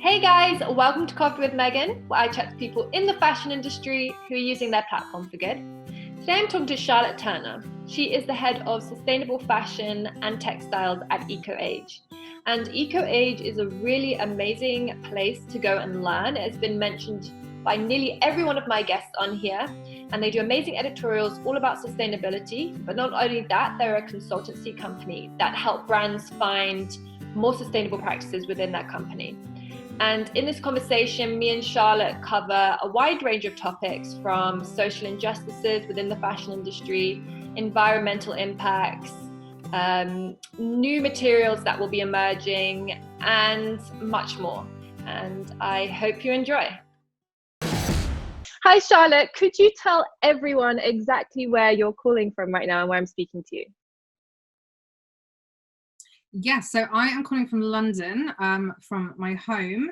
Hey guys, welcome to Coffee with Megan, where I chat to people in the fashion industry who are using their platform for good. Today I'm talking to Charlotte Turner. She is the head of sustainable fashion and textiles at EcoAge. And EcoAge is a really amazing place to go and learn. It has been mentioned by nearly every one of my guests on here, and they do amazing editorials all about sustainability. But not only that, they're a consultancy company that help brands find more sustainable practices within that company. And in this conversation, me and Charlotte cover a wide range of topics, from social injustices within the fashion industry, environmental impacts, new materials that will be emerging, and much more. And I hope you enjoy. Hi, Charlotte. Could you tell everyone exactly where you're calling from right now and where I'm speaking to you? Yes, so I am calling from London, from my home,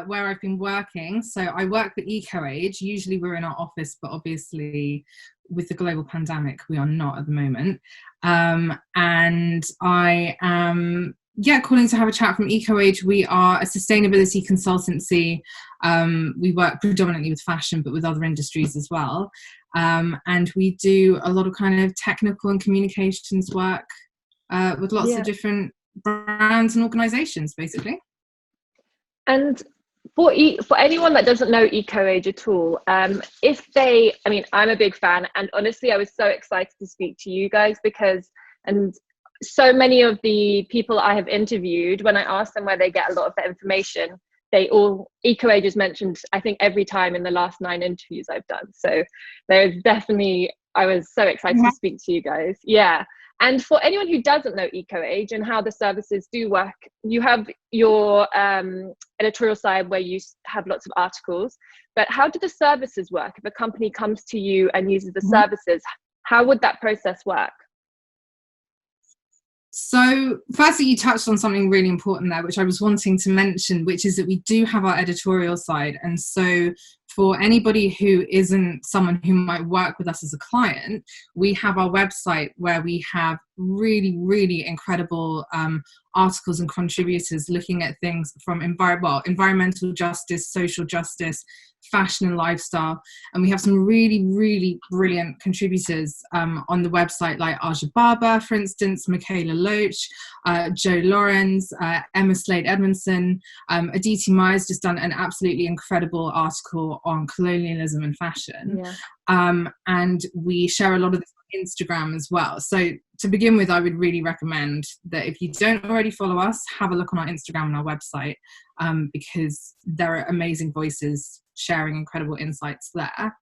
where I've been working. So I work for EcoAge. Usually we're in our office, but obviously with the global pandemic, we are not at the moment. And I am, calling to have a chat from EcoAge. We are a sustainability consultancy. We work predominantly with fashion, but with other industries as well. And we do a lot of kind of technical and communications work. With lots of different brands and organisations, basically. And for anyone that doesn't know EcoAge at all, I'm a big fan, and honestly, I was so excited to speak to you guys because so many of the people I have interviewed, when I asked them where they get a lot of their information, EcoAge is mentioned, I think, every time in the last 9 interviews I've done. So I was so excited to speak to you guys. Yeah. And for anyone who doesn't know EcoAge and how the services do work, you have your editorial side where you have lots of articles, but how do the services work? If a company comes to you and uses the services, how would that process work? So firstly, you touched on something really important there, which I was wanting to mention, which is that we do have our editorial side. And so for anybody who isn't someone who might work with us as a client, we have our website where we have really, really incredible articles and contributors looking at things from environmental justice, social justice, fashion and lifestyle. And we have some really, really brilliant contributors on the website, like Barber, for instance, Mikaela, Loach, Lorenz, Slade, Edmondson. Aditi has just done an absolutely incredible article on colonialism and fashion. Yeah. And we share a lot of this on Instagram as well. So to begin with, I would really recommend that if you don't already follow us, have a look on our Instagram and our website, because there are amazing voices sharing incredible insights there.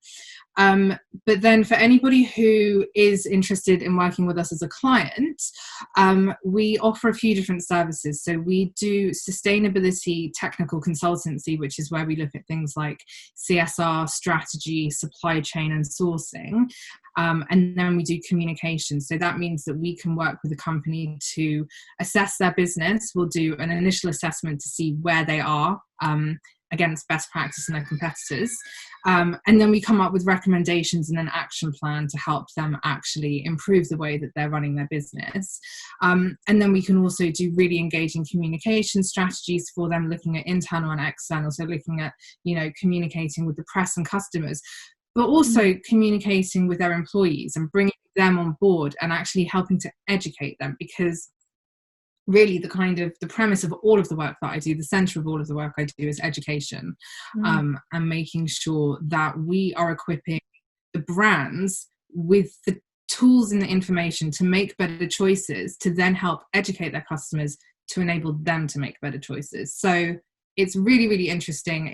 But then for anybody who is interested in working with us as a client, we offer a few different services. So we do sustainability technical consultancy, which is where we look at things like CSR, strategy, supply chain and sourcing. And then we do communication. So that means that we can work with a company to assess their business. We'll do an initial assessment to see where they are against best practice and their competitors. And then we come up with recommendations and an action plan to help them actually improve the way that they're running their business. And then we can also do really engaging communication strategies for them, looking at internal and external. So looking at, communicating with the press and customers, but also communicating with their employees and bringing them on board and actually helping to educate them, because really the premise of all of the work that I do, the center of all of the work I do, is education, and making sure that we are equipping the brands with the tools and the information to make better choices, to then help educate their customers to enable them to make better choices. So it's really, really interesting.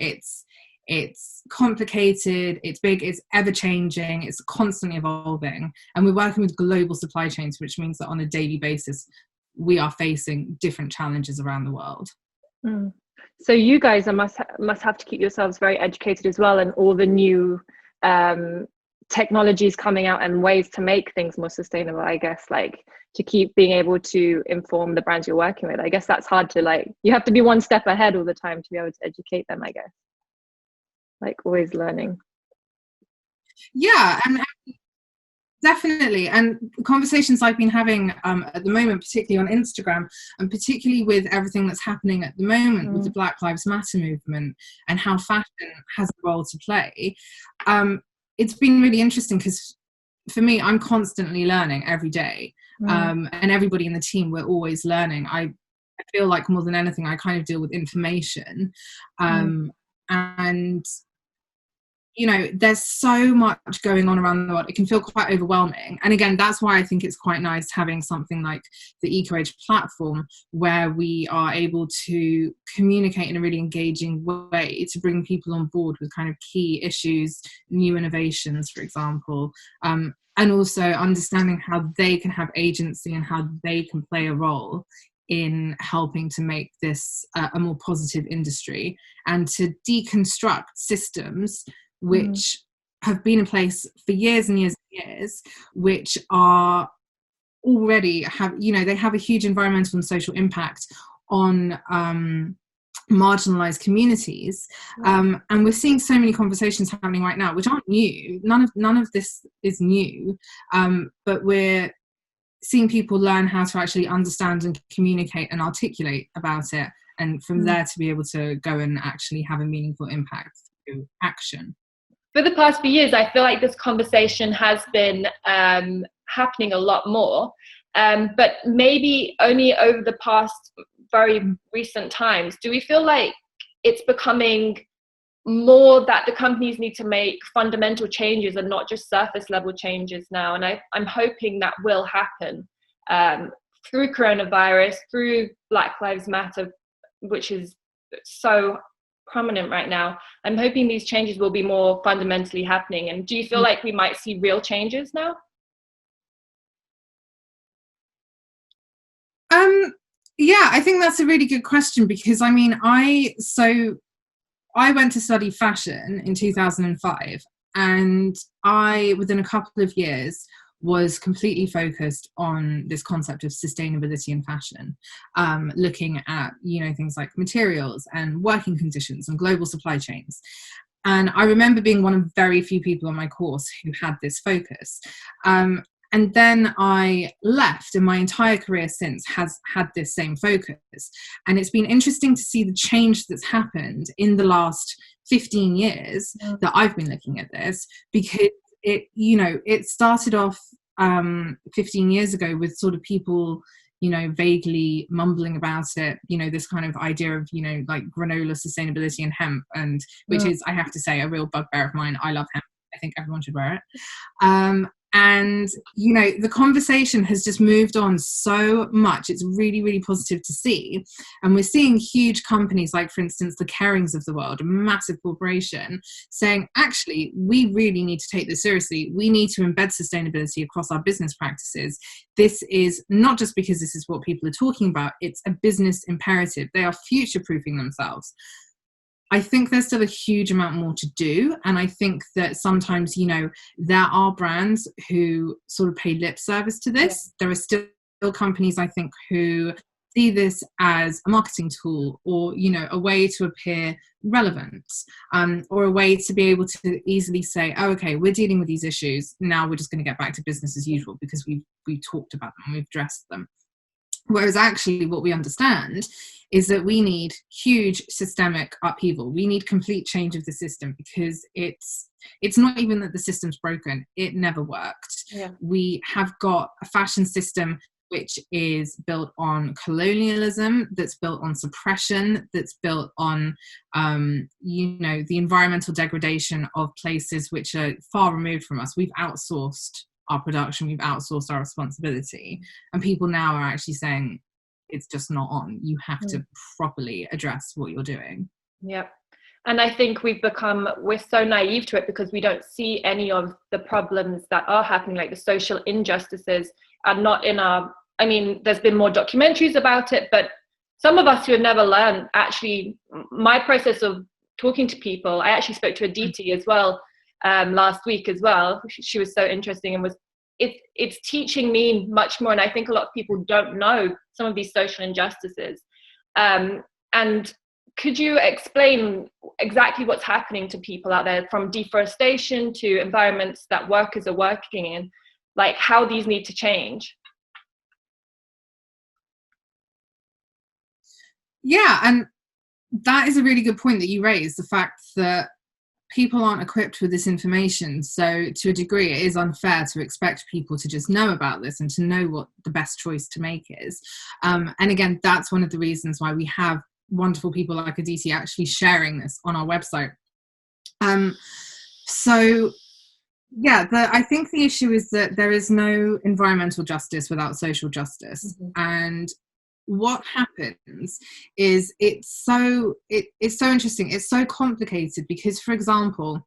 It's complicated, it's big, it's ever changing, it's constantly evolving. And we're working with global supply chains, which means that on a daily basis, we are facing different challenges around the world. So you guys must have to keep yourselves very educated as well, and all the new technologies coming out and ways to make things more sustainable, I guess, like to keep being able to inform the brands you're working with. I guess that's hard to you have to be one step ahead all the time to be able to educate them, I guess. Always learning. Yeah, and Definitely. And conversations I've been having at the moment, particularly on Instagram, and particularly with everything that's happening at the moment with the Black Lives Matter movement and how fashion has a role to play, it's been really interesting because for me, I'm constantly learning every day. And everybody in the team, we're always learning. I feel like more than anything, I kind of deal with information. And you know, there's so much going on around the world. It can feel quite overwhelming. And again, that's why I think it's quite nice having something like the EcoAge platform, where we are able to communicate in a really engaging way to bring people on board with kind of key issues, new innovations, for example, and also understanding how they can have agency and how they can play a role in helping to make this a more positive industry, and to deconstruct systems which have been in place for years and years and years, which are already have, you know, they have a huge environmental and social impact on marginalized communities. And we're seeing so many conversations happening right now, which aren't new. None of this is new, but we're seeing people learn how to actually understand and communicate and articulate about it, and from there to be able to go and actually have a meaningful impact through action. For the past few years, I feel like this conversation has been happening a lot more, but maybe only over the past very recent times. Do we feel like it's becoming more that the companies need to make fundamental changes and not just surface level changes now? And I'm hoping that will happen through coronavirus, through Black Lives Matter, which is so prominent right now. I'm hoping these changes will be more fundamentally happening. And do you feel like we might see real changes now? Yeah, I think that's a really good question, because I mean, I went to study fashion in 2005, and I, within a couple of years, was completely focused on this concept of sustainability in fashion, looking at, you know, things like materials and working conditions and global supply chains. And I remember being one of very few people on my course who had this focus. And then I left, and my entire career since has had this same focus. And it's been interesting to see the change that's happened in the last 15 years that I've been looking at this, because it started off 15 years ago with sort of people, you know, vaguely mumbling about it, you know, this kind of idea of, you know, like granola sustainability and hemp, and which is, I have to say, a real bugbear of mine. I love hemp. I think everyone should wear it. And, you know, the conversation has just moved on so much. It's really, really positive to see. And we're seeing huge companies like, for instance, the Carings of the world, a massive corporation, saying, actually, we really need to take this seriously. We need to embed sustainability across our business practices. This is not just because this is what people are talking about. It's a business imperative. They are future-proofing themselves. I think there's still a huge amount more to do. And I think that sometimes, you know, there are brands who sort of pay lip service to this. There are still companies, I think, who see this as a marketing tool, or, you know, a way to appear relevant, or a way to be able to easily say, oh, okay, we're dealing with these issues. Now we're just going to get back to business as usual because we've talked about them, we've addressed them. Whereas actually what we understand is that we need huge systemic upheaval. We need complete change of the system, because it's not even that the system's broken. It never worked. Yeah. We have got a fashion system which is built on colonialism, that's built on suppression, that's built on, you know, the environmental degradation of places which are far removed from us. We've outsourced our production, we've outsourced our responsibility, and people now are actually saying it's just not on. You have to properly address what you're doing. Yep. And I think we're so naive to it because we don't see any of the problems that are happening, like the social injustices are not in our, I mean, there's been more documentaries about it, but some of us who have never learned, actually, my process of talking to people, I actually spoke to Aditi as well last week as well. She was so interesting, and it's teaching me much more. And I think a lot of people don't know some of these social injustices. And could you explain exactly what's happening to people out there, from deforestation to environments that workers are working in? like how these need to change? Yeah, and that is a really good point that you raised, the fact that people aren't equipped with this information. So to a degree, it is unfair to expect people to just know about this and to know what the best choice to make is. And again, that's one of the reasons why we have wonderful people like Aditi actually sharing this on our website. So yeah, I think the issue is that there is no environmental justice without social justice. And what happens is it's so interesting, it's so complicated, because, for example,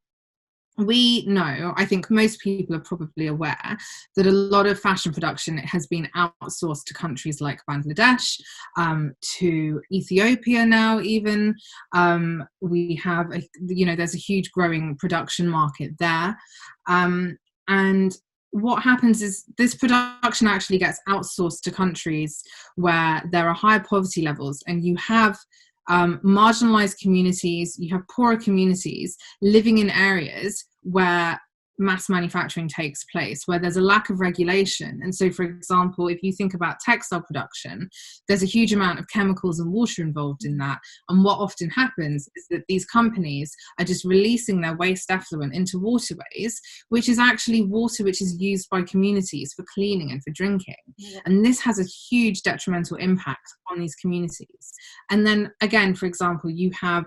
we know, I think most people are probably aware, that a lot of fashion production has been outsourced to countries like Bangladesh, to Ethiopia now even. We have, there's a huge growing production market there. And what happens is this production actually gets outsourced to countries where there are higher poverty levels, and you have marginalized communities, you have poorer communities living in areas where mass manufacturing takes place, where there's a lack of regulation. And so, for example, if you think about textile production, there's a huge amount of chemicals and water involved in that. And what often happens is that these companies are just releasing their waste effluent into waterways, which is actually water which is used by communities for cleaning and for drinking. Yeah. And this has a huge detrimental impact on these communities. And then again, for example, you have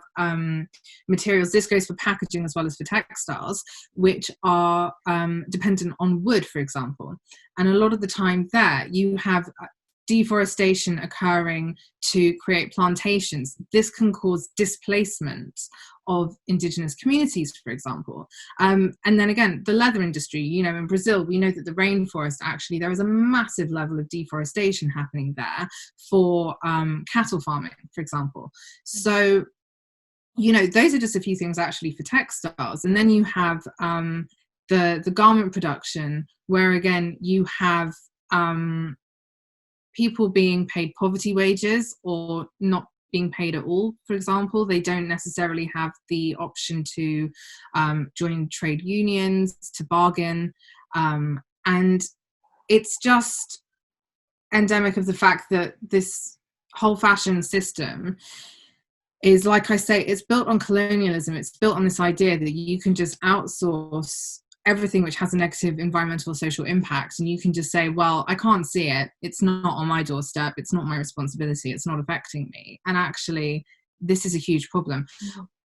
materials, this goes for packaging as well as for textiles, which are dependent on wood, for example. And a lot of the time there you have deforestation occurring to create plantations. This can cause displacement of indigenous communities, for example. And then again, the leather industry, in Brazil, we know that the rainforest, actually, there is a massive level of deforestation happening there for cattle farming, for example. So, those are just a few things actually for textiles. And then you have the garment production, where again you have people being paid poverty wages or not being paid at all. For example, they don't necessarily have the option to join trade unions, to bargain, and it's just endemic of the fact that this whole fashion system is, like I say, it's built on colonialism. It's built on this idea that you can just outsource everything which has a negative environmental or social impact, and you can just say, well, I can't see it, it's not on my doorstep, it's not my responsibility, it's not affecting me. And actually, this is a huge problem.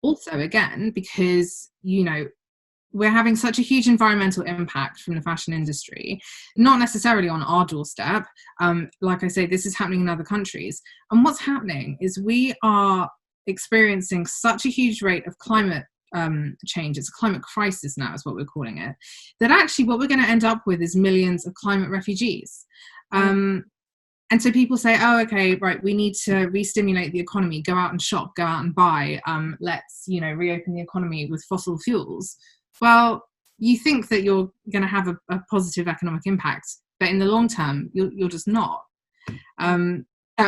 Also, again, because we're having such a huge environmental impact from the fashion industry, not necessarily on our doorstep. Like I say, this is happening in other countries. And what's happening is we are experiencing such a huge rate of climate change, it's a climate crisis now is what we're calling it, that actually what we're going to end up with is millions of climate refugees. And so people say, oh, okay, right, we need to re-stimulate the economy, go out and shop, go out and buy, let's reopen the economy with fossil fuels. Well, you think that you're going to have a positive economic impact, but in the long term you're just not. I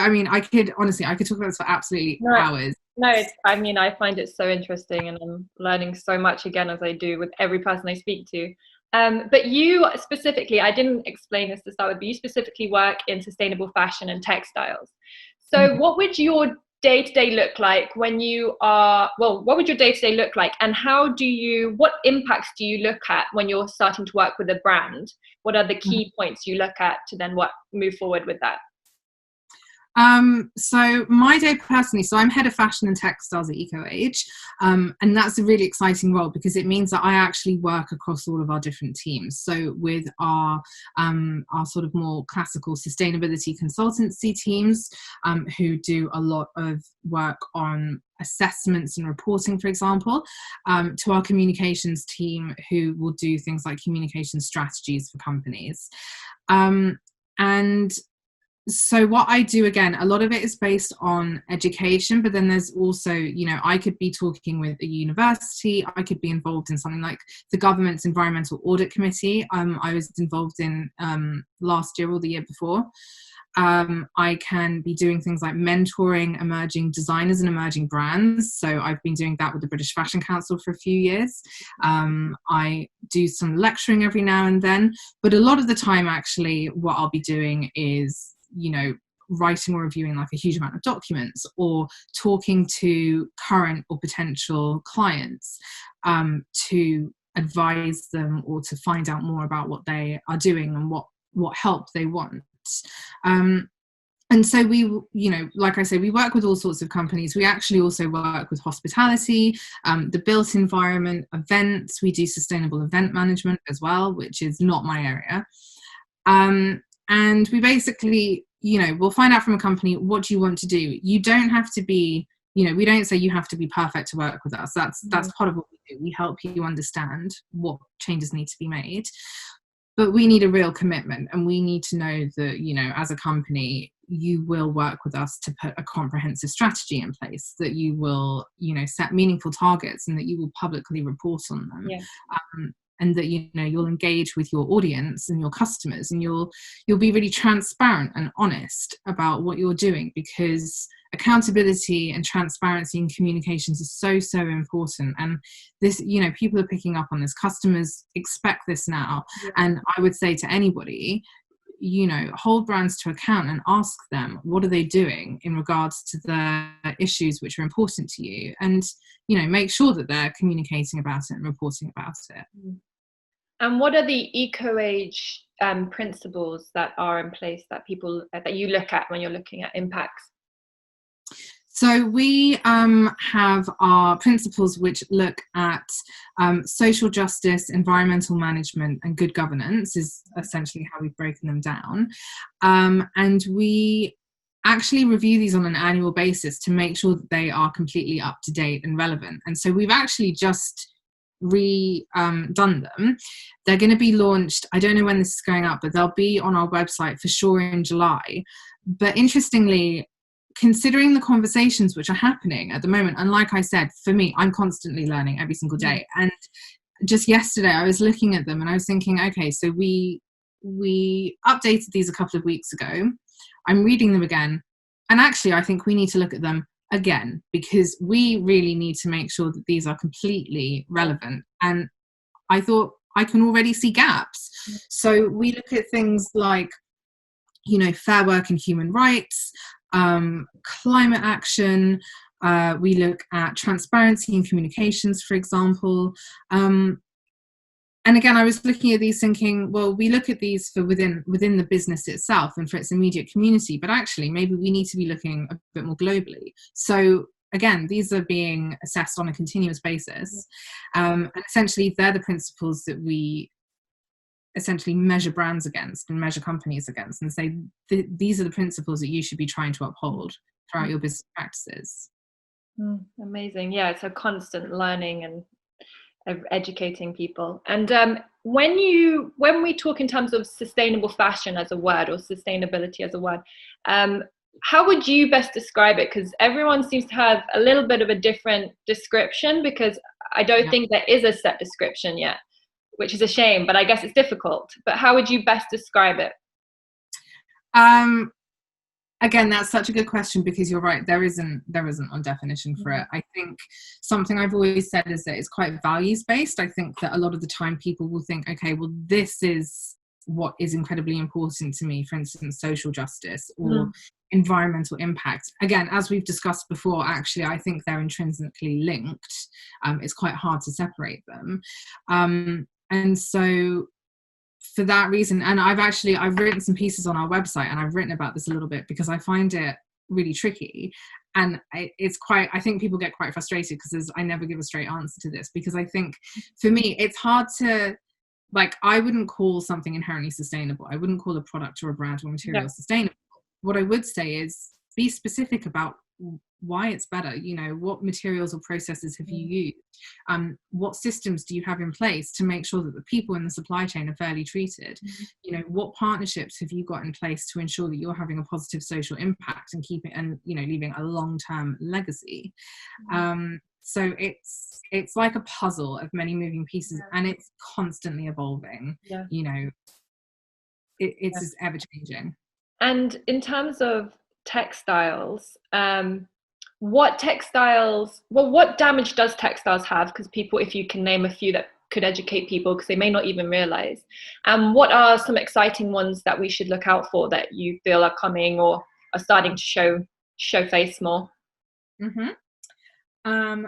mean, I could talk about this for absolutely hours. No, I find it so interesting, and I'm learning so much again, as I do with every person I speak to. But you specifically, I didn't explain this to start with, but you specifically work in sustainable fashion and textiles. So what would your day-to-day look like when you are, what would your day-to-day look like, and what impacts do you look at when you're starting to work with a brand? What are the key points you look at to then move forward with that? So my day personally, so I'm head of fashion and textiles at EcoAge, and that's a really exciting role because it means that I actually work across all of our different teams. So with our sort of more classical sustainability consultancy teams, who do a lot of work on assessments and reporting, for example, to our communications team, who will do things like communication strategies for companies. And so what I do, again, a lot of it is based on education, but then there's also, I could be talking with a university, I could be involved in something like the government's environmental audit committee. I was involved in last year or the year before. I can be doing things like mentoring emerging designers and emerging brands. So I've been doing that with the British Fashion Council for a few years. I do some lecturing every now and then, but a lot of the time, actually, what I'll be doing is, writing or reviewing like a huge amount of documents, or talking to current or potential clients to advise them or to find out more about what they are doing and what help they want. And so we, like I say, we work with all sorts of companies. We actually also work with hospitality, the built environment, events. We do sustainable event management as well, which is not my area. And we basically, we'll find out from a company, what do you want to do? You don't have to be, we don't say you have to be perfect to work with us. That's part of what we do. We help you understand what changes need to be made. But we need a real commitment, and we need to know that, as a company, you will work with us to put a comprehensive strategy in place, that you will, set meaningful targets, and that you will publicly report on them. Yeah. And that, you'll engage with your audience and your customers, and you'll be really transparent and honest about what you're doing, because accountability and transparency in communications is so important. And this, people are picking up on this. Customers expect this now. Yeah. And I would say to anybody, hold brands to account and ask them, what are they doing in regards to the issues which are important to you, and make sure that they're communicating about it and reporting about it. And what are the EcoAge principles that are in place that that you look at when you're looking at impacts? So we have our principles which look at social justice, environmental management, and good governance is essentially how we've broken them down. And we actually review these on an annual basis to make sure that they are completely up to date and relevant. And so we've actually just done them. They're going to be launched, I don't know when this is going up, but they'll be on our website for sure in July. But interestingly, considering the conversations which are happening at the moment, and like I said, for me, I'm constantly learning every single day. And just yesterday I was looking at them and I was thinking, okay, so we updated these a couple of weeks ago. I'm reading them again, and actually I think we need to look at them again, because we really need to make sure that these are completely relevant. And I thought I can already see gaps. So we look at things like, fair work and human rights, climate action. We look at transparency in communications, for example. And again, I was looking at these thinking, well, we look at these for within the business itself and for its immediate community, but actually maybe we need to be looking a bit more globally. So again, these are being assessed on a continuous basis. And essentially they're the principles that we essentially measure brands against and measure companies against, and say these are the principles that you should be trying to uphold throughout your business practices. Amazing. Yeah, it's a constant learning and educating people. And when we talk in terms of sustainable fashion as a word, or sustainability as a word, how would you best describe it? Because everyone seems to have a little bit of a different description, because I don't think there is a set description yet, which is a shame, but I guess it's difficult. But how would you best describe it? Again, that's such a good question, because you're right, there isn't one definition for it. I think something I've always said is that it's quite values based. I think that a lot of the time people will think, okay, well, this is what is incredibly important to me, for instance, social justice or environmental impact. Again, as we've discussed before, actually, I think they're intrinsically linked. It's quite hard to separate them. And so for that reason, and I've written some pieces on our website, and I've written about this a little bit because I find it really tricky. And I think people get quite frustrated because I never give a straight answer to this, because I think for me, it's hard to, I wouldn't call something inherently sustainable. I wouldn't call a product or a brand or material sustainable. What I would say is be specific about why it's better. What materials or processes have you used? What systems do you have in place to make sure that the people in the supply chain are fairly treated? What partnerships have you got in place to ensure that you're having a positive social impact and leaving a long-term legacy? So it's like a puzzle of many moving pieces, and it's constantly evolving. It's ever changing. And in terms of textiles, what damage does textiles have? Because people, if you can name a few that could educate people, because they may not even realize. And what are some exciting ones that we should look out for that you feel are coming or are starting to show face more?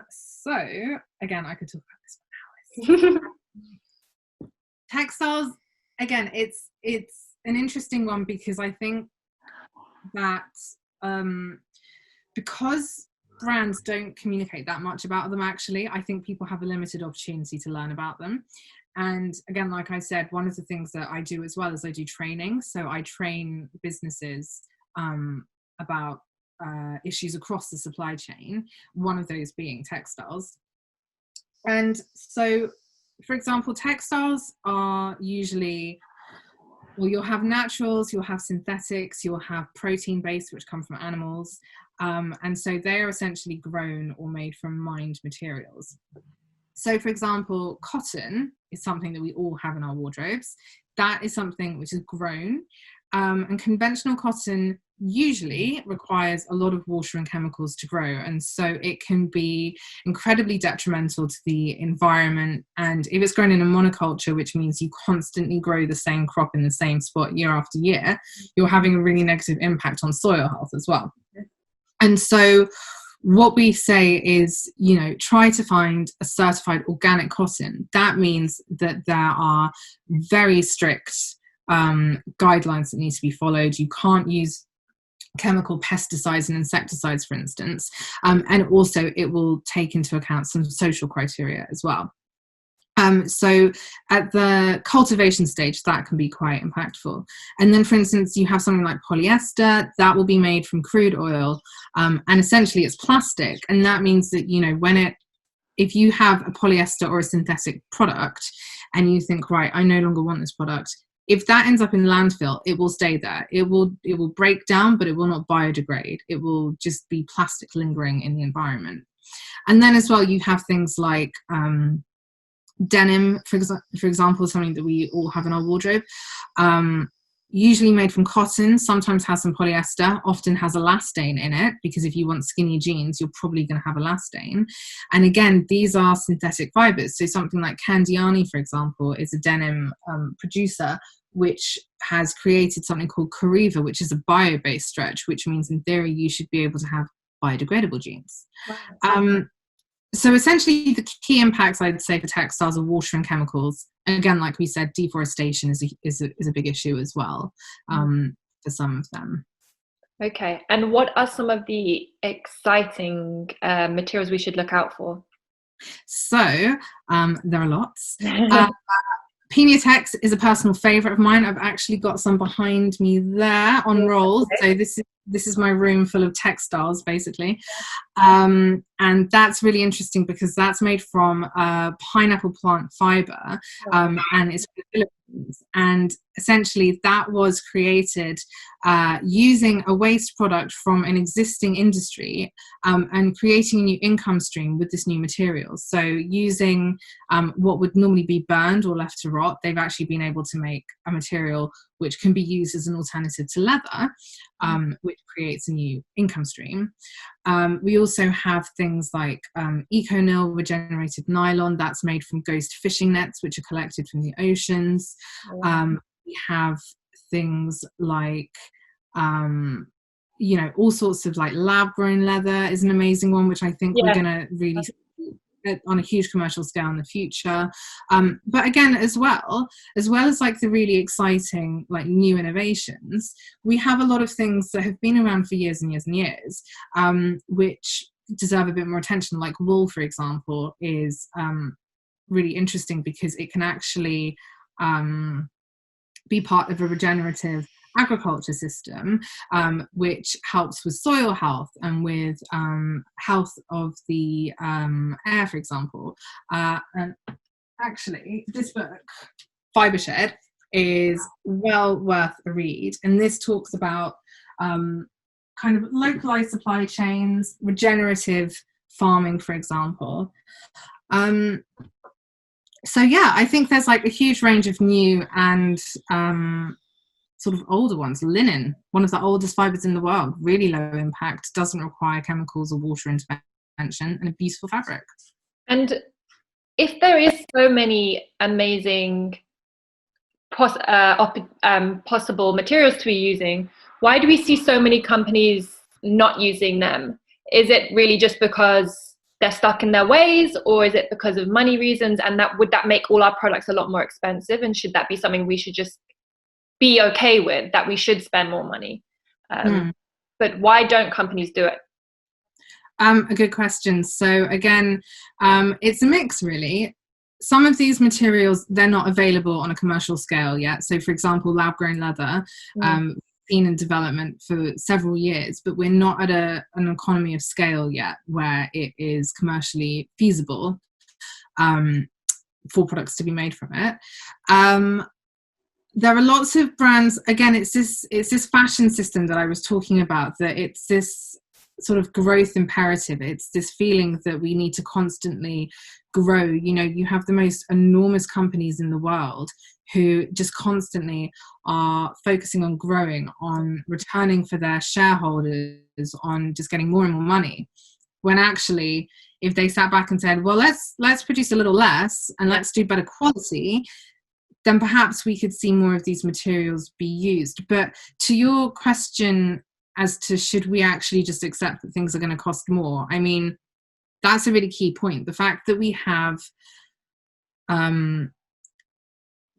So again, I could talk about this for hours. Textiles, again, it's an interesting one, because I think that because brands don't communicate that much about them, actually, I think people have a limited opportunity to learn about them. And again, like I said, one of the things that I do as well is I do training. So I train businesses about issues across the supply chain, one of those being textiles. And so, for example, textiles are usually, well, you'll have naturals, you'll have synthetics, you'll have protein-based, which come from animals. And so they're essentially grown or made from mined materials. So, for example, cotton is something that we all have in our wardrobes. That is something which is grown. And conventional cotton usually requires a lot of water and chemicals to grow. And so it can be incredibly detrimental to the environment. And if it's grown in a monoculture, which means you constantly grow the same crop in the same spot year after year, you're having a really negative impact on soil health as well. And so what we say is, you know, try to find a certified organic cotton. That means that there are very strict guidelines that need to be followed. You can't use chemical pesticides and insecticides, for instance, and also it will take into account some social criteria as well. So at the cultivation stage, that can be quite impactful. And then, for instance, you have something like polyester that will be made from crude oil, and essentially it's plastic. And that means that, you know, if you have a polyester or a synthetic product and you think, right, I no longer want this product, if that ends up in landfill, it will stay there. It will break down, but it will not biodegrade. It will just be plastic lingering in the environment. And then as well, you have things like denim, for example, something that we all have in our wardrobe, usually made from cotton, sometimes has some polyester, often has elastane in it, because if you want skinny jeans, you're probably going to have elastane. And again, these are synthetic fibers. So something like Candiani, for example, is a denim producer, which has created something called Cariva, which is a bio-based stretch, which means in theory you should be able to have biodegradable jeans. Wow. So essentially the key impacts, I'd say, for textiles are water and chemicals. And again, like we said, deforestation is a big issue as well, for some of them. Okay, and what are some of the exciting materials we should look out for? So there are lots. Pineatex is a personal favorite of mine. I've actually got some behind me there on rolls. So this is my room full of textiles, basically. And that's really interesting because that's made from pineapple plant fiber, and it's from the Philippines. And essentially that was created using a waste product from an existing industry, and creating a new income stream with this new material. So using what would normally be burned or left to rot, they've actually been able to make a material which can be used as an alternative to leather, which creates a new income stream. We also have things like EcoNil, regenerated nylon, that's made from ghost fishing nets, which are collected from the oceans. We have things like, you know, all sorts of like lab-grown leather is an amazing one, which I think we're going to really see on a huge commercial scale in the future. But again, as well as like the really exciting like new innovations, we have a lot of things that have been around for years and years and years, which deserve a bit more attention. Like wool, for example, is really interesting because it can actually be part of a regenerative agriculture system, which helps with soil health and with health of the air, for example. And actually, this book, Fibershed, is well worth a read. And this talks about kind of localized supply chains, regenerative farming, for example. So yeah, I think there's like a huge range of new and sort of older ones. Linen, one of the oldest fibers in the world, really low impact, doesn't require chemicals or water intervention, and a beautiful fabric. And if there is so many amazing possible materials to be using, why do we see so many companies not using them? Is it really just because they're stuck in their ways, or is it because of money reasons? And would that make all our products a lot more expensive? And should that be something we should just be okay with, that we should spend more money? But why don't companies do it? A good question. So again, it's a mix, really. Some of these materials, they're not available on a commercial scale yet. So for example, lab-grown leather, been in development for several years, but we're not at an economy of scale yet where it is commercially feasible for products to be made from it. There are lots of brands. Again, it's this fashion system that I was talking about, that it's this sort of growth imperative. It's this feeling that we need to constantly grow. You know, you have the most enormous companies in the world who just constantly are focusing on growing, on returning for their shareholders, on just getting more and more money, when actually if they sat back and said, well, let's produce a little less and let's do better quality, then perhaps we could see more of these materials be used. But to your question as to should we actually just accept that things are going to cost more, I mean, that's a really key point. The fact that we have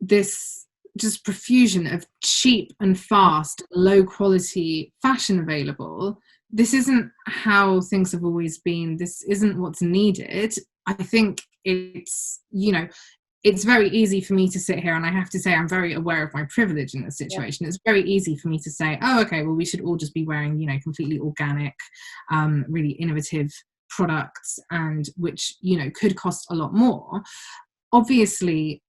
this just profusion of cheap and fast, low quality fashion available, this isn't how things have always been. This isn't what's needed. I think it's, you know, it's very easy for me to sit here, and I have to say I'm very aware of my privilege in this situation. Yeah. It's very easy for me to say, oh, okay, well, we should all just be wearing, you know, completely organic, really innovative products, and which, you know, could cost a lot more. Obviously,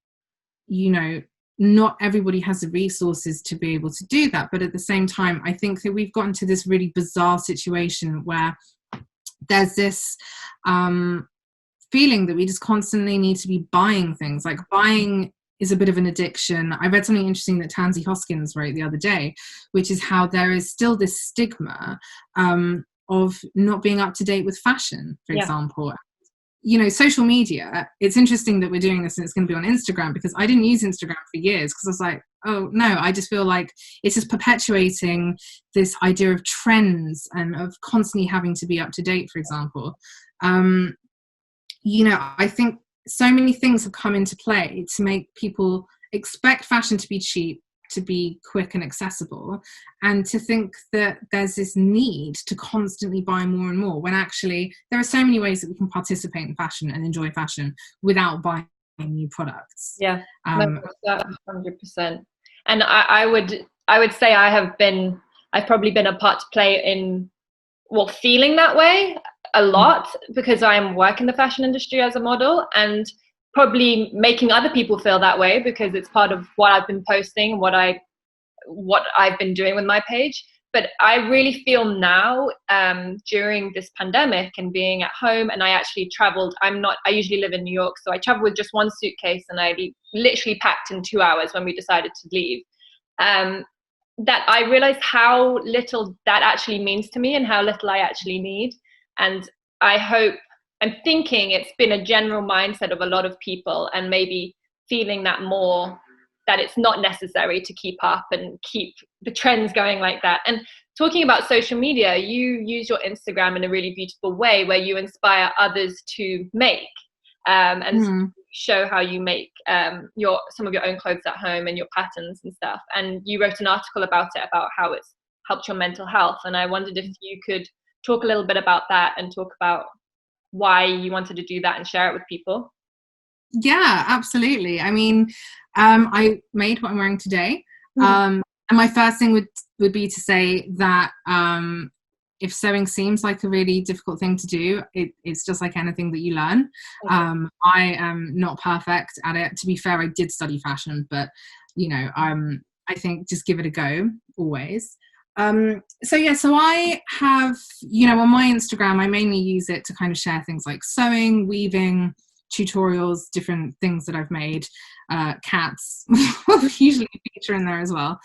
you know, not everybody has the resources to be able to do that. But at the same time, I think that we've gotten to this really bizarre situation where there's this feeling that we just constantly need to be buying things. Like, buying is a bit of an addiction. I read something interesting that Tansy Hoskins wrote the other day, which is how there is still this stigma of not being up to date with fashion, for example. You know, social media, it's interesting that we're doing this and it's going to be on Instagram, because I didn't use Instagram for years because I was like, oh no, I just feel like it's just perpetuating this idea of trends and of constantly having to be up to date, for example. You know, I think so many things have come into play to make people expect fashion to be cheap, to be quick and accessible, and to think that there's this need to constantly buy more and more, when actually there are so many ways that we can participate in fashion and enjoy fashion without buying new products. 100%. And I would say I've probably been a part to play in, well, feeling that way a lot, because I work in the fashion industry as a model, and probably making other people feel that way because it's part of what I've been posting, what I've been doing with my page. But I really feel now, during this pandemic and being at home, and I actually traveled. I usually live in New York, so I traveled with just one suitcase, and I literally packed in 2 hours when we decided to leave. That I realized how little that actually means to me and how little I actually need. And I'm thinking it's been a general mindset of a lot of people, and maybe feeling that more, that it's not necessary to keep up and keep the trends going like that. And talking about social media, you use your Instagram in a really beautiful way where you inspire others to make and show how you make some of your own clothes at home and your patterns and stuff. And you wrote an article about it, about how it's helped your mental health. And I wondered if you could talk a little bit about that and talk about why you wanted to do that and share it with people. Yeah, absolutely. I mean, I made what I'm wearing today. And my first thing would be to say that if sewing seems like a really difficult thing to do, it's just like anything that you learn. I am not perfect at it. To be fair, I did study fashion, but, you know, I think just give it a go always. So I have, you know, on my Instagram, I mainly use it to kind of share things like sewing, weaving, tutorials, different things that I've made. Cats usually feature in there as well.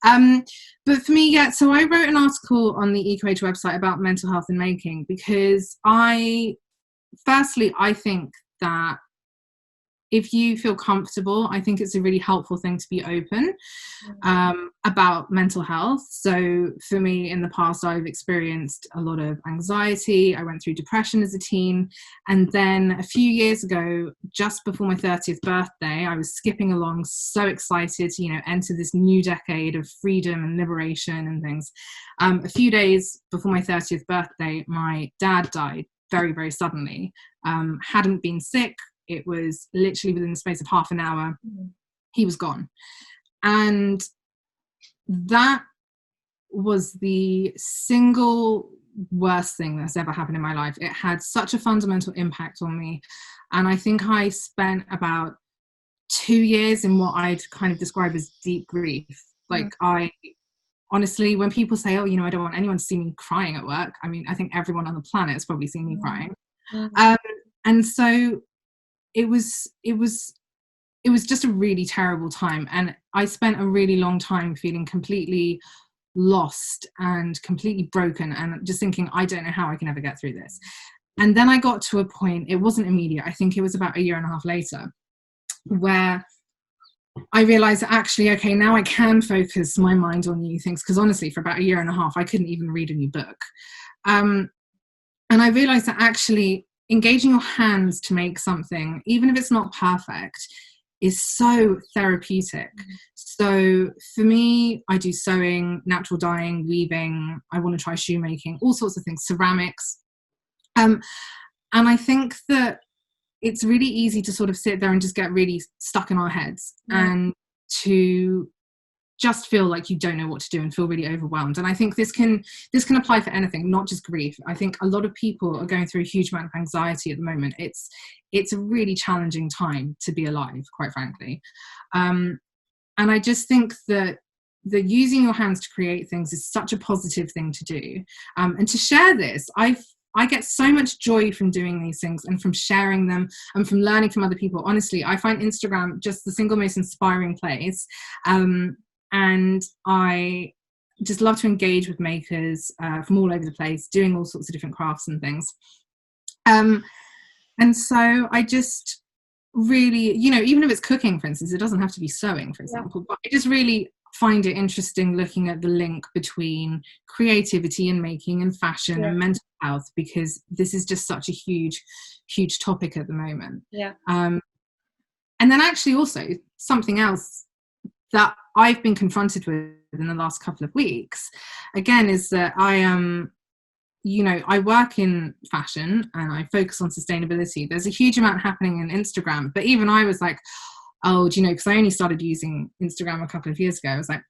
But for me, yeah, so I wrote an article on the EcoAge website about mental health in making, because I think that if you feel comfortable, I think it's a really helpful thing to be open about mental health. So for me, in the past, I've experienced a lot of anxiety. I went through depression as a teen. And then a few years ago, just before my 30th birthday, I was skipping along, so excited to, enter this new decade of freedom and liberation and things. A few days before my 30th birthday, my dad died very, very suddenly. Hadn't been sick. It was literally within the space of half an hour, he was gone. And that was the single worst thing that's ever happened in my life. It had such a fundamental impact on me. And I think I spent about 2 years in what I'd kind of describe as deep grief. Like, I honestly, when people say, oh, I don't want anyone to see me crying at work, I mean, I think everyone on the planet has probably seen me crying. And so it was just a really terrible time, and I spent a really long time feeling completely lost and completely broken, and just thinking, I don't know how I can ever get through this. And then I got to a point, it wasn't immediate, I think it was about 1.5 years later, where I realized that actually, okay, now I can focus my mind on new things, because honestly, for about 1.5 years I couldn't even read a new book. And I realized that actually engaging your hands to make something, even if it's not perfect, is so therapeutic. So for me, I do sewing, natural dyeing, weaving. I want to try shoemaking, all sorts of things, ceramics. And I think that it's really easy to sort of sit there and just get really stuck in our heads and to just feel like you don't know what to do and feel really overwhelmed. And I think this can apply for anything, not just grief. I think a lot of people are going through a huge amount of anxiety at the moment. It's a really challenging time to be alive, quite frankly. And I just think that using your hands to create things is such a positive thing to do. And to share this, I get so much joy from doing these things and from sharing them and from learning from other people. Honestly, I find Instagram just the single most inspiring place. And I just love to engage with makers from all over the place, doing all sorts of different crafts and things. And so I just really, even if it's cooking, for instance, it doesn't have to be sewing, for example, but I just really find it interesting looking at the link between creativity and making and fashion and mental health, because this is just such a huge, huge topic at the moment. And then actually also something else that I've been confronted with in the last couple of weeks, again, is that I work in fashion and I focus on sustainability. There's a huge amount happening in Instagram, but even I was like, oh, because I only started using Instagram a couple of years ago. I was like,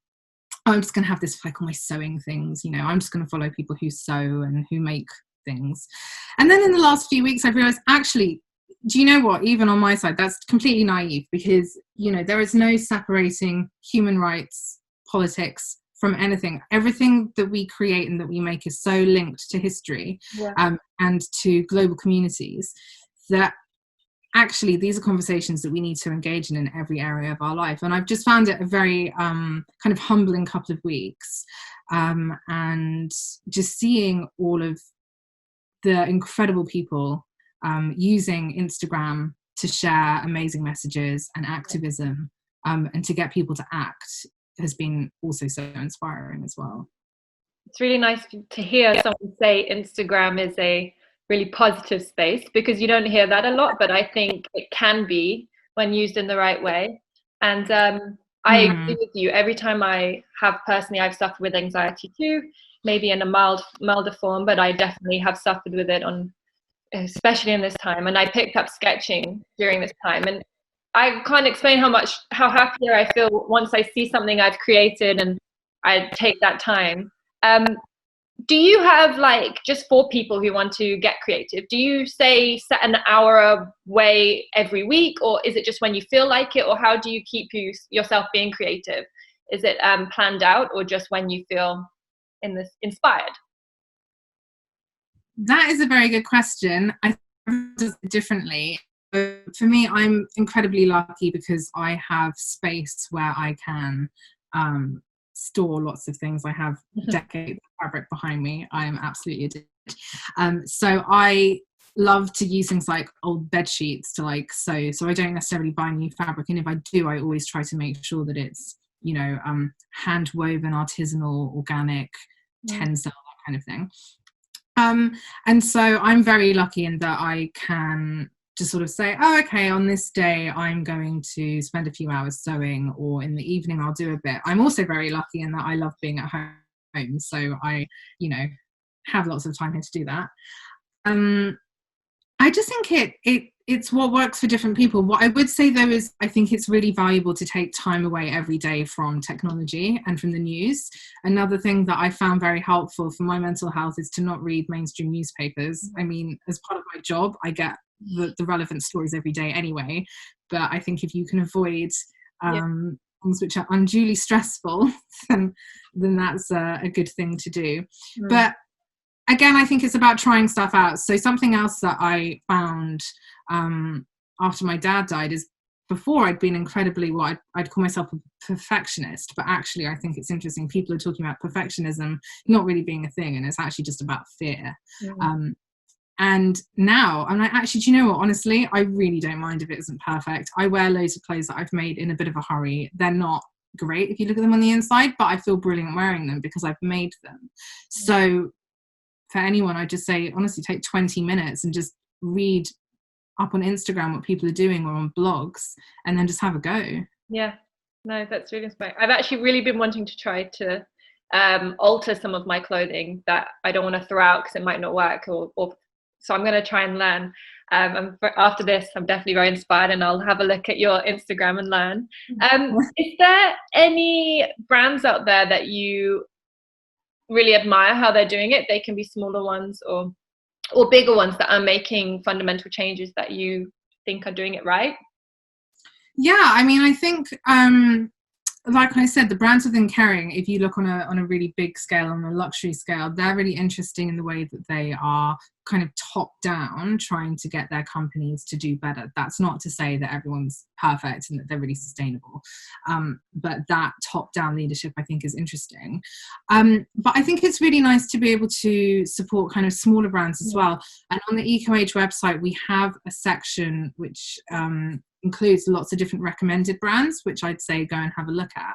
oh, I'm just going to have this like all my sewing things, I'm just going to follow people who sew and who make things. And then in the last few weeks, I've realized, actually, do you know what? Even on my side, that's completely naive, because, there is no separating human rights, politics from anything. Everything that we create and that we make is so linked to history and to global communities that actually these are conversations that we need to engage in every area of our life. And I've just found it a very kind of humbling couple of weeks, and just seeing all of the incredible people using Instagram to share amazing messages and activism, and to get people to act has been also so inspiring as well. It's really nice to hear someone say Instagram is a really positive space, because you don't hear that a lot, but I think it can be when used in the right way. And I agree with you. Every time I've suffered with anxiety too, maybe in a milder form, but I definitely have suffered with it especially in this time. And I picked up sketching during this time, and I can't explain how happier I feel once I see something I've created and I take that time. Do you have, like, just for people who want to get creative, do you set an hour away every week, or is it just when you feel like it, or how do you keep yourself being creative? Is it planned out, or just when you feel inspired? That is a very good question. I think it differently. For me, I'm incredibly lucky because I have space where I can store lots of things. I have decades of fabric behind me. I am absolutely addicted. So I love to use things like old bed sheets to like sew. So I don't necessarily buy new fabric, and if I do, I always try to make sure that it's, you know, hand woven, artisanal, organic, Tencel, that kind of thing. And so I'm very lucky in that I can just sort of say, oh, okay, on this day I'm going to spend a few hours sewing, or in the evening I'll do a bit. I'm also very lucky in that I love being at home, so I, you know, have lots of time here to do that. I just think it's what works for different people. What I would say though is I think it's really valuable to take time away every day from technology and from the news. Another thing that I found very helpful for my mental health is to not read mainstream newspapers. I mean, as part of my job, I get the relevant stories every day anyway, but I think if you can avoid things which are unduly stressful, then that's a good thing to do. But again, I think it's about trying stuff out. So something else that I found after my dad died is, before I'd been incredibly, what I'd call myself a perfectionist, but actually I think it's interesting. People are talking about perfectionism not really being a thing, and it's actually just about fear. And now I'm like, actually, do you know what? Honestly, I really don't mind if it isn't perfect. I wear loads of clothes that I've made in a bit of a hurry. They're not great if you look at them on the inside, but I feel brilliant wearing them because I've made them. So for anyone, I just say, honestly, take 20 minutes and just read up on Instagram what people are doing, or on blogs, and then just have a go. Yeah, no, that's really inspiring. I've actually really been wanting to try to alter some of my clothing that I don't want to throw out because it might not work, or so I'm going to try and learn. And after this, I'm definitely very inspired, and I'll have a look at your Instagram and learn. Is there any brands out there that you really admire how they're doing it? They can be smaller ones or bigger ones that are making fundamental changes that you think are doing it right. Yeah, I mean, I think like I said, the brands within Kering, if you look on a really big scale, on a luxury scale, they're really interesting in the way that they are kind of top down trying to get their companies to do better. That's not to say that everyone's perfect and that they're really sustainable, but that top down leadership I think is interesting. But I think it's really nice to be able to support kind of smaller brands as well. And on the EcoAge website we have a section which includes lots of different recommended brands, which I'd say go and have a look at.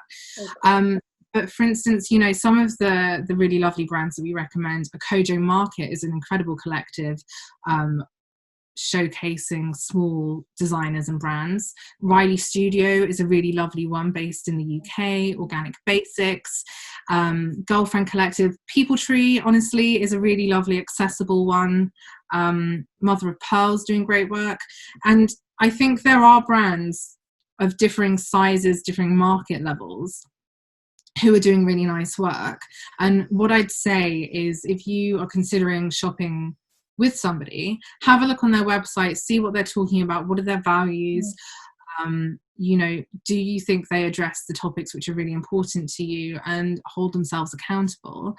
Okay. But for instance, you know, some of the really lovely brands that we recommend, Kojo Market is an incredible collective showcasing small designers and brands. Riley Studio is a really lovely one based in the UK. Organic Basics, Girlfriend Collective. People Tree, honestly, is a really lovely accessible one. Mother of Pearl's doing great work. And I think there are brands of differing sizes, differing market levels, who are doing really nice work. And what I'd say is, if you are considering shopping with somebody, have a look on their website, see what they're talking about, what are their values, you know, do you think they address the topics which are really important to you and hold themselves accountable?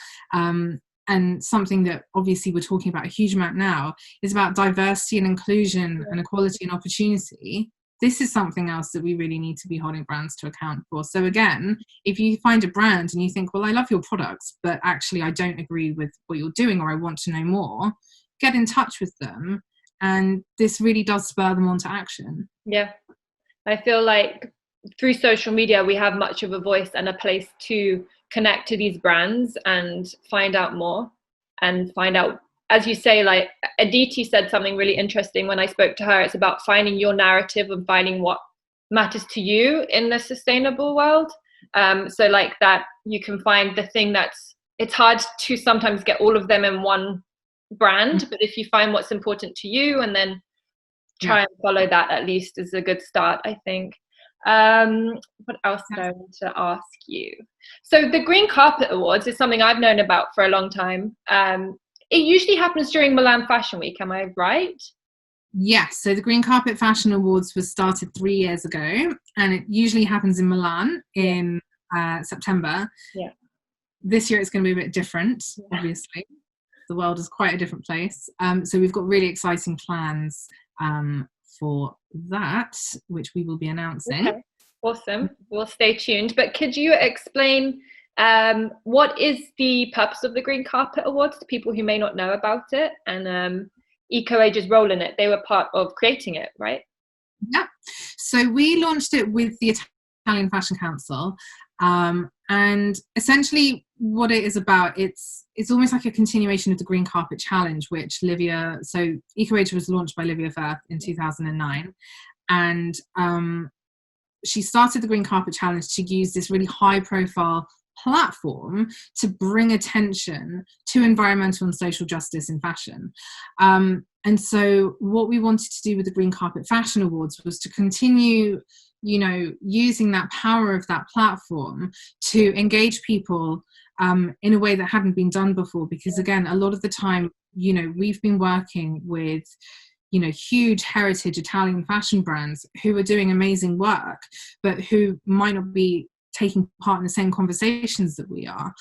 And something that obviously we're talking about a huge amount now is about diversity and inclusion and equality and opportunity. This is something else that we really need to be holding brands to account for. So again, if you find a brand and you think, well, I love your products, but actually I don't agree with what you're doing, or I want to know more, get in touch with them. And this really does spur them on to action. Yeah, I feel like through social media, we have much of a voice and a place to connect to these brands and find out more, and find out, as you say, like Aditi said something really interesting when I spoke to her. It's about finding your narrative and finding what matters to you in the sustainable world. So like that, you can find the thing it's hard to sometimes get all of them in one brand, but if you find what's important to you and then try and follow that, at least is a good start, I think. What else did I want to ask you? So the Green Carpet Awards is something I've known about for a long time. It usually happens during Milan Fashion Week, am I right? Yes, so the Green Carpet Fashion Awards was started 3 years ago, and it usually happens in Milan in September. Yeah. This year it's going to be a bit different, obviously. The world is quite a different place. So we've got really exciting plans for that, which we will be announcing. Okay. Awesome. We'll stay tuned. But could you explain What is the purpose of the Green Carpet Awards to people who may not know about it? And EcoAge's role in it. They were part of creating it, right? Yeah. So we launched it with the Italian Fashion Council. And essentially what it is about, it's almost like a continuation of the Green Carpet Challenge, which so EcoAge was launched by Livia Firth in 2009. And she started the Green Carpet Challenge to use this really high profile platform to bring attention to environmental and social justice in fashion. And so what we wanted to do with the Green Carpet Fashion Awards was to continue, using that power of that platform to engage people in a way that hadn't been done before. Because again, a lot of the time, we've been working with huge heritage Italian fashion brands who are doing amazing work, but who might not be taking part in the same conversations that we are,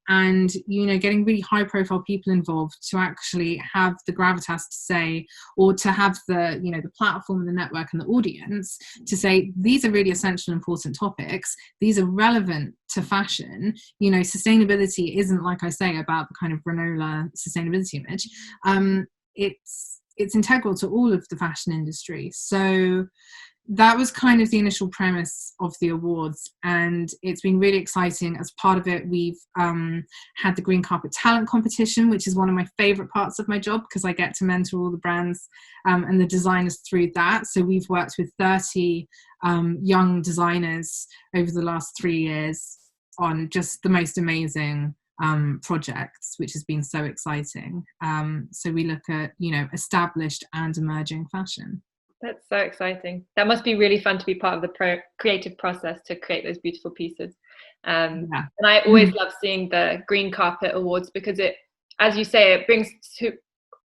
and getting really high profile people involved to actually have the gravitas to say, or to have the the platform and the network and the audience to say, these are really essential and important topics, these are relevant to fashion. Sustainability isn't, like I say, about the kind of granola sustainability image. It's integral to all of the fashion industry. So that was kind of the initial premise of the awards, and it's been really exciting. As part of it, we've had the Green Carpet Talent Competition, which is one of my favorite parts of my job, because I get to mentor all the brands and the designers through that. So we've worked with 30 young designers over the last 3 years on just the most amazing projects, which has been so exciting. So we look at established and emerging fashion. That's so exciting. That must be really fun to be part of the creative process to create those beautiful pieces. And I always love seeing the Green Carpet Awards, because it, as you say, it brings to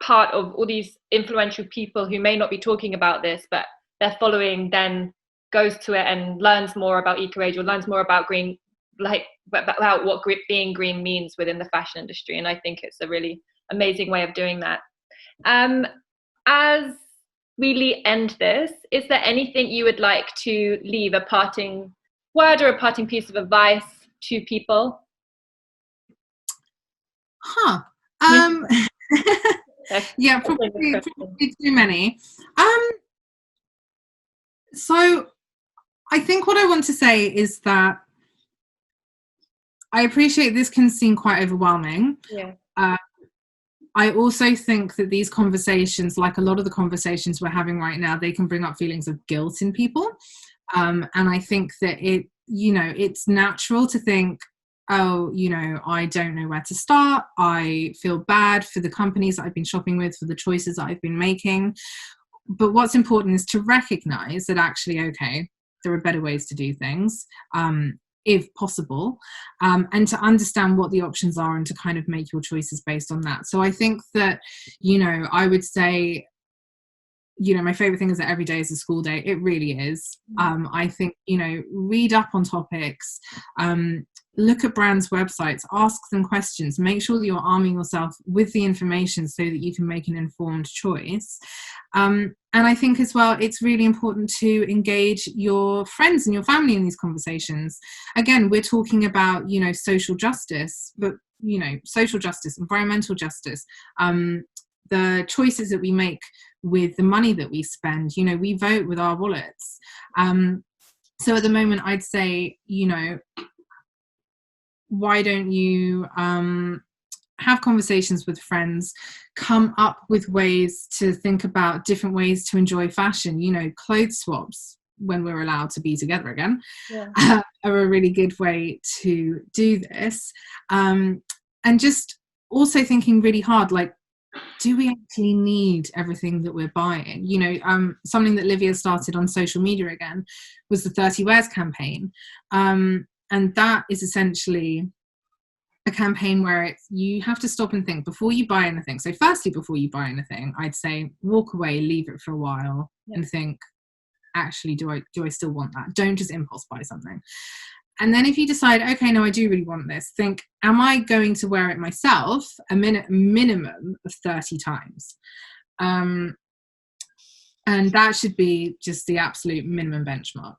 part of all these influential people who may not be talking about this, but their following then goes to it and learns more about EcoAge, or learns more about green, about what being green means within the fashion industry. And I think it's a really amazing way of doing that. As we end this, is there anything you would like to leave, a parting word or a parting piece of advice to people? Yeah, probably too many. So I think what I want to say is that I appreciate this can seem quite overwhelming. Yeah. I also think that these conversations, like a lot of the conversations we're having right now, they can bring up feelings of guilt in people. And I think that it's natural to think, oh, I don't know where to start. I feel bad for the companies that I've been shopping with, for the choices that I've been making. But what's important is to recognize that actually, okay, there are better ways to do things. If possible, and to understand what the options are and to kind of make your choices based on that. So I think that, I would say, my favorite thing is that every day is a school day. It really is. I think, read up on topics, look at brands' websites, ask them questions, make sure that you're arming yourself with the information so that you can make an informed choice. And I think as well, it's really important to engage your friends and your family in these conversations. Again, we're talking about, social justice, but, social justice, environmental justice, the choices that we make with the money that we spend. We vote with our wallets. So at the moment, I'd say, why don't you have conversations with friends, come up with ways to think about different ways to enjoy fashion, clothes swaps when we're allowed to be together again, are a really good way to do this. And just also thinking really hard, like, do we actually need everything that we're buying? Something that Livia started on social media again was the 30 Wears campaign. And that is essentially a campaign where you have to stop and think before you buy anything. So firstly, before you buy anything, I'd say walk away, leave it for a while, and think, actually, do I still want that? Don't just impulse buy something. And then if you decide, okay, no, I do really want this, think, am I going to wear it myself a minimum of 30 times? And that should be just the absolute minimum benchmark.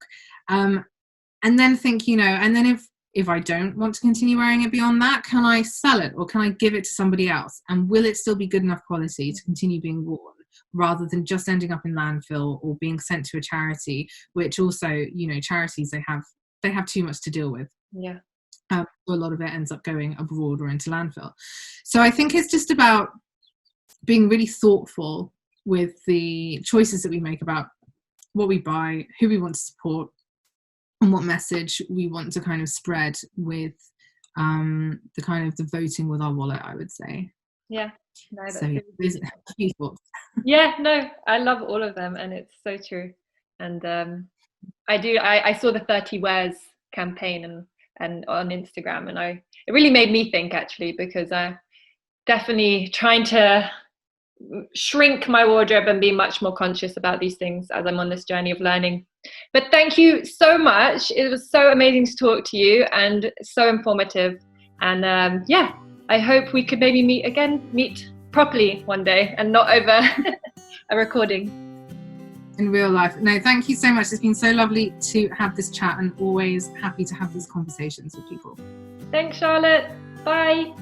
And then think, and then if I don't want to continue wearing it beyond that, can I sell it or can I give it to somebody else? And will it still be good enough quality to continue being worn, rather than just ending up in landfill or being sent to a charity, which also, you know, charities, they have too much to deal with. Yeah. A lot of it ends up going abroad or into landfill. So I think it's just about being really thoughtful with the choices that we make about what we buy, who we want to support, and what message we want to kind of spread with the kind of the voting with our wallet, I would say. Yeah. No, that's So really a few thoughts. Yeah, no, I love all of them, and it's so true. And I saw the 30 Wears campaign and on Instagram, and it really made me think, actually, because I definitely trying to shrink my wardrobe and be much more conscious about these things as I'm on this journey of learning. But thank you so much. It was so amazing to talk to you and so informative. And I hope we could maybe meet properly one day and not over a recording. In real life. No, thank you so much. It's been so lovely to have this chat, and always happy to have these conversations with people. Thanks, Charlotte. Bye.